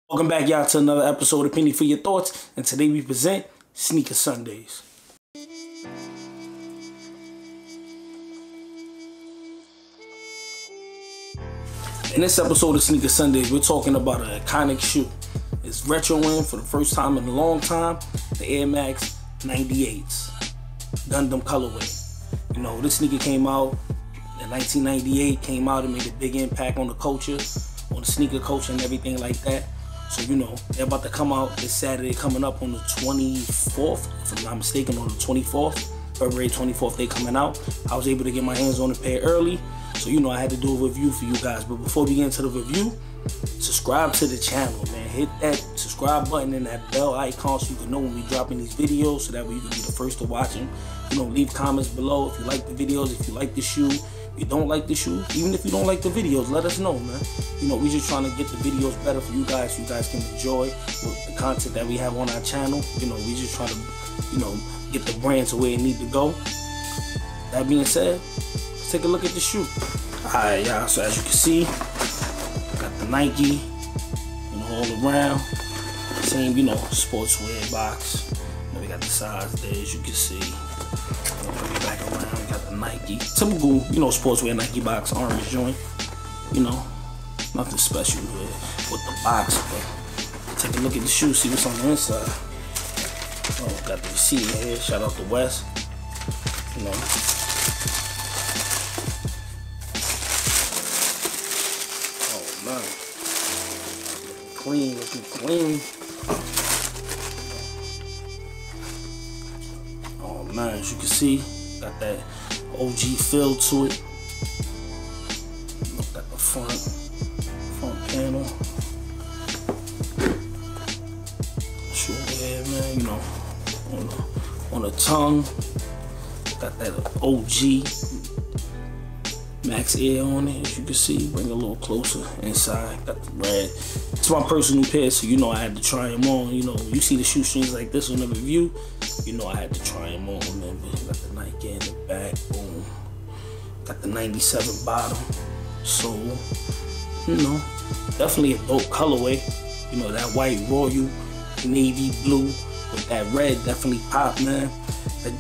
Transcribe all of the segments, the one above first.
Welcome back, y'all, to another episode of Penny for Your Thoughts, and today we present Sneaker Sundays. In this episode of Sneaker Sundays, we're talking about an iconic shoe. It's retroing for the first time in a long time, the Air Max 98s, Gundam colorway. You know, this sneaker came out in 1998, came out and made a big impact on the culture, on the sneaker culture and everything like that. So, you know, they're about to come out this Saturday, coming up on the 24th, if I'm not mistaken, on the 24th, February 24th, they coming out. I was able to get my hands on a pair early, so, you know, I had to do a review for you guys. But before we get into the review, subscribe to the channel, man. Hit that subscribe button and that bell icon so you can know when we dropping these videos, so that way you can be the first to watch them. You know, leave comments below if you like the videos, if you like the shoe. If you don't like the shoe, even if you don't like the videos, let us know, man. You know, we just trying to get the videos better for you guys, so you guys can enjoy the content that we have on our channel. You know, we just trying to, you know, get the brand to where it need to go. That being said, let's take a look at the shoe. Alright, y'all, so as you can see, got the Nike, you know, all around. Same, you know, sportswear box. You know, we got the size there, as you can see. Bring it back around. We got the Nike, typical, you know, sportswear Nike box, orange joint. You know, nothing special with the box, but take a look at the shoe, see what's on the inside. Oh, got the receipt in here. Shout out to West. You know. Oh man, clean, looking clean. Oh man, as you can see, got that OG feel to it. Got the front panel. Shoe here, man, you know, on the tongue. Got that OG Max Air on it, as you can see. Bring it a little closer inside. Got the red. It's my personal pair, so you know I had to try them on. You know, you see the shoestrings like this on the review, you know I had to try them on. Remember, got the Nike in the back, boom. Got the 97 bottom. So, you know, definitely a dope colorway. You know, that white royal, navy blue with that red definitely pop, man.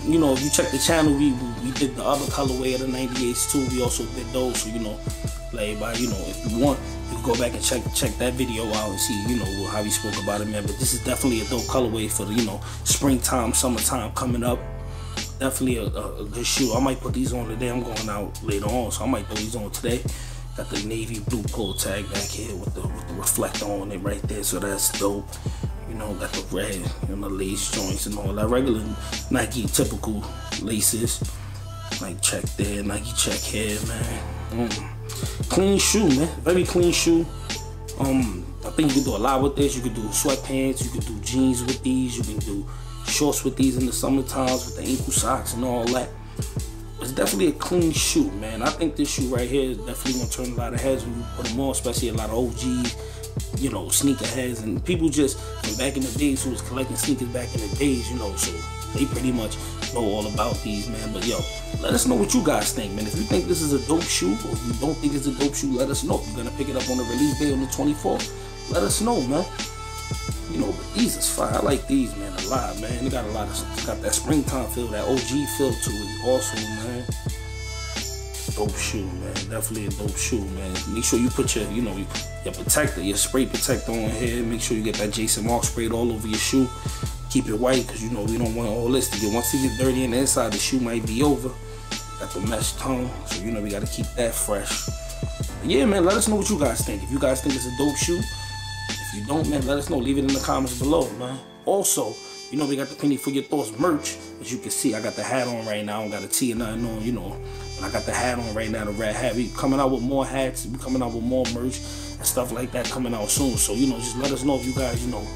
You know, if you check the channel, we did the other colorway of the 98s too. We also did those, so, you know, like everybody, you know, if you want, you can go back and check that video out and see, you know, how we spoke about it, man. But this is definitely a dope colorway for the, you know, springtime, summertime coming up. Definitely a good shoe. I might put these on today. I'm going out later on, so I might throw these on today. Got the navy blue pull tag back here with the reflector on it right there, so that's dope. You know, got the red, you know, the lace joints and all that. Regular Nike typical laces. Like check there, Nike check here, man. Clean shoe, man. Very clean shoe. I think you can do a lot with this. You can do sweatpants, you can do jeans with these, you can do shorts with these in the summer times with the ankle socks and all that. It's definitely a clean shoe, man. I think this shoe right here is definitely gonna turn a lot of heads when you put them on, especially a lot of OGs, you know, sneaker heads and people just from back in the days who was collecting sneakers back in the days, you know, so they pretty much know all about these, man. But yo, let us know what you guys think, man. If you think this is a dope shoe, or if you don't think it's a dope shoe, let us know. If you're gonna pick it up on the release day on the 24th, let us know, man. You know, but these is fire. I like these, man, a lot, man. They got a lot of, got that springtime feel, that OG feel to it also, man. Dope shoe, man. Definitely a dope shoe, man. Make sure you put your, you know, your protector, your spray protector on here. Make sure you get that Jason Mark sprayed all over your shoe. Keep it white, because, you know, we don't want all this to get, once it gets dirty in the inside, the shoe might be over. Got the mesh tongue, so, you know, we got to keep that fresh. But yeah, man, let us know what you guys think. If you guys think it's a dope shoe, if you don't, man, let us know. Leave it in the comments below, man. Also, you know, we got the Penny for Your Thoughts merch. As you can see, I got the hat on right now. I don't got a tee or nothing on, you know. And I got the hat on right now, the red hat. We coming out with more hats. We coming out with more merch and stuff like that coming out soon. So, you know, just let us know if you guys, you know,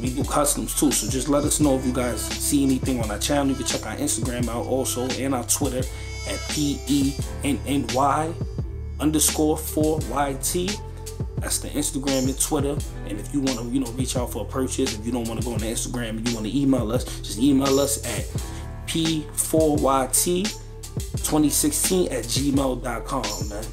we do customs too. So just let us know if you guys see anything on our channel. You can check our Instagram out also and our Twitter at PENNY_4YT. That's the Instagram and Twitter. And if you want to, you know, reach out for a purchase, if you don't want to go on the Instagram and you want to email us, just email us at P4YT2016 at gmail.com, man.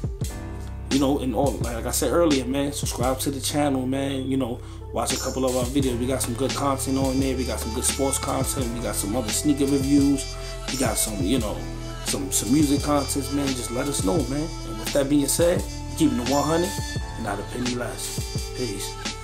You know, and all, like I said earlier, man, subscribe to the channel, man. You know, watch a couple of our videos. We got some good content on there. We got some good sports content. We got some other sneaker reviews. We got some, you know, some music content, man. Just let us know, man. And with that being said, keeping it 100 and not a penny less. Peace.